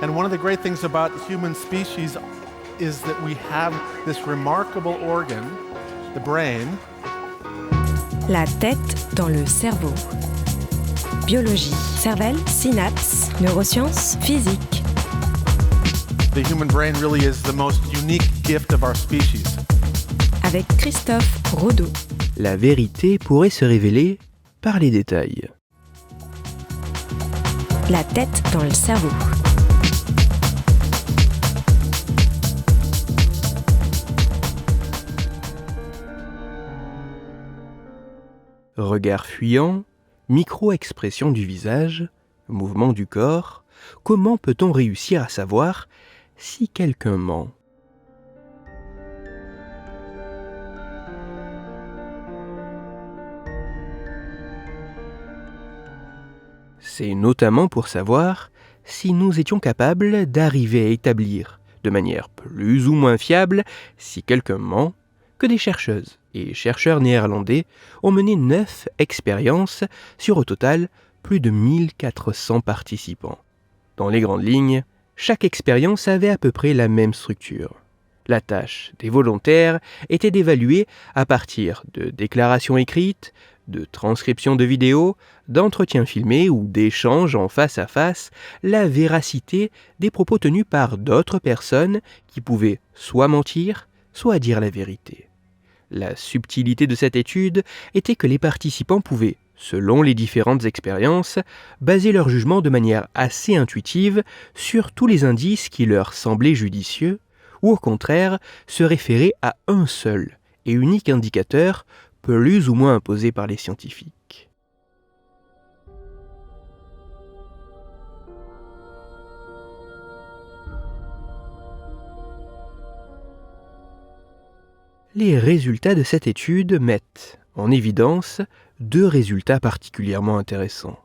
And one of the great things about human species is that we have this remarkable organ, the brain. La tête dans le cerveau. Biologie, cervelle, synapses, neurosciences, physique. The human brain really is the most unique gift of our species. Avec Christophe Rodeau. La vérité pourrait se révéler par les détails. La tête dans le cerveau. Regard fuyant, micro-expression du visage, mouvement du corps, comment peut-on réussir à savoir si quelqu'un ment ? C'est notamment pour savoir si nous étions capables d'arriver à établir, de manière plus ou moins fiable, si quelqu'un ment, que des chercheuses et chercheurs néerlandais ont mené 9 expériences sur au total plus de 1400 participants. Dans les grandes lignes, chaque expérience avait à peu près la même structure. La tâche des volontaires était d'évaluer à partir de déclarations écrites, de transcriptions de vidéos, d'entretiens filmés ou d'échanges en face à face, la véracité des propos tenus par d'autres personnes qui pouvaient soit mentir, soit dire la vérité. La subtilité de cette étude était que les participants pouvaient, selon les différentes expériences, baser leur jugement de manière assez intuitive sur tous les indices qui leur semblaient judicieux, ou au contraire se référer à un seul et unique indicateur plus ou moins imposé par les scientifiques. Les résultats de cette étude mettent en évidence 2 résultats particulièrement intéressants.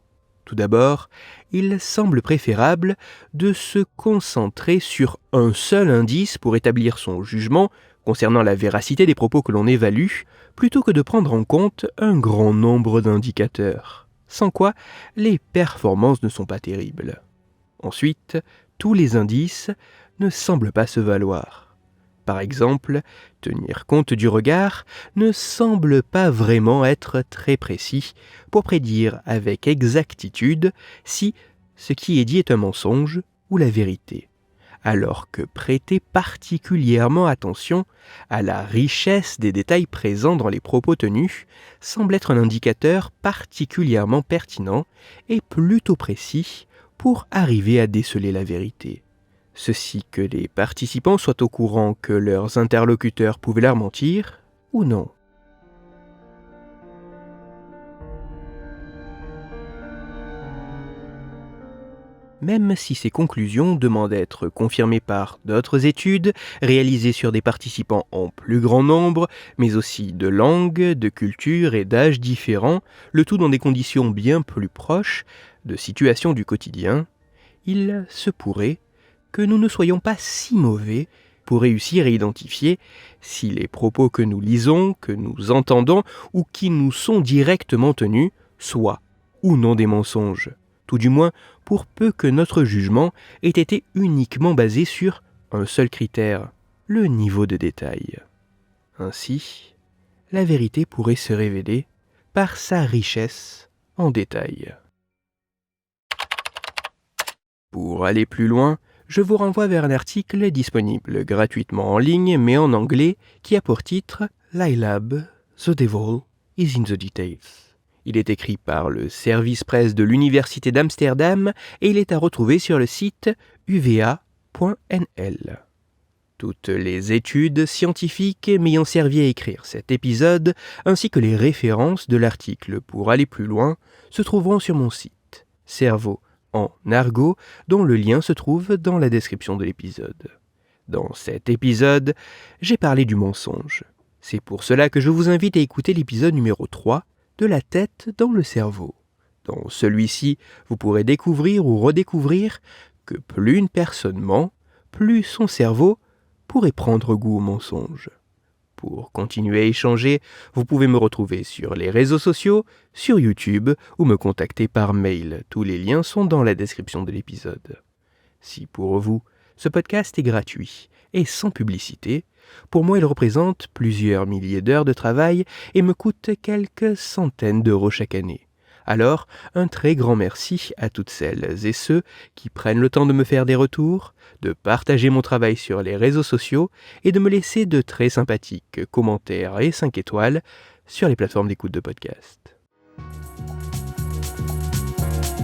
Tout d'abord, il semble préférable de se concentrer sur un seul indice pour établir son jugement concernant la véracité des propos que l'on évalue, plutôt que de prendre en compte un grand nombre d'indicateurs, sans quoi les performances ne sont pas terribles. Ensuite, tous les indices ne semblent pas se valoir. Par exemple, tenir compte du regard ne semble pas vraiment être très précis pour prédire avec exactitude si ce qui est dit est un mensonge ou la vérité, alors que prêter particulièrement attention à la richesse des détails présents dans les propos tenus semble être un indicateur particulièrement pertinent et plutôt précis pour arriver à déceler la vérité. Ceci que les participants soient au courant que leurs interlocuteurs pouvaient leur mentir, ou non. Même si ces conclusions demandent à être confirmées par d'autres études, réalisées sur des participants en plus grand nombre, mais aussi de langues, de cultures et d'âges différents, le tout dans des conditions bien plus proches de situations du quotidien, il se pourrait que nous ne soyons pas si mauvais pour réussir à identifier si les propos que nous lisons, que nous entendons ou qui nous sont directement tenus soient ou non des mensonges, tout du moins pour peu que notre jugement ait été uniquement basé sur un seul critère, le niveau de détail. Ainsi, la vérité pourrait se révéler par sa richesse en détail. Pour aller plus loin, je vous renvoie vers un article disponible gratuitement en ligne, mais en anglais, qui a pour titre « L'iLab, The Devil is in the Details ». Il est écrit par le service presse de l'Université d'Amsterdam et il est à retrouver sur le site uva.nl. Toutes les études scientifiques m'ayant servi à écrire cet épisode, ainsi que les références de l'article pour aller plus loin, se trouveront sur mon site, Cerveau en argot, dont le lien se trouve dans la description de l'épisode. Dans cet épisode, j'ai parlé du mensonge. C'est pour cela que je vous invite à écouter l'épisode numéro 3 de la tête dans le cerveau. Dans celui-ci, vous pourrez découvrir ou redécouvrir que plus une personne ment, plus son cerveau pourrait prendre goût au mensonge. Pour continuer à échanger, vous pouvez me retrouver sur les réseaux sociaux, sur YouTube ou me contacter par mail. Tous les liens sont dans la description de l'épisode. Si pour vous, ce podcast est gratuit et sans publicité, pour moi il représente plusieurs milliers d'heures de travail et me coûte quelques centaines d'euros chaque année. Alors, un très grand merci à toutes celles et ceux qui prennent le temps de me faire des retours, de partager mon travail sur les réseaux sociaux et de me laisser de très sympathiques commentaires et 5 étoiles sur les plateformes d'écoute de podcast.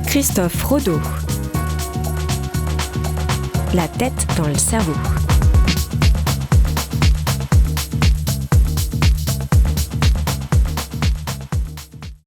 Christophe Rodeau. La tête dans le cerveau.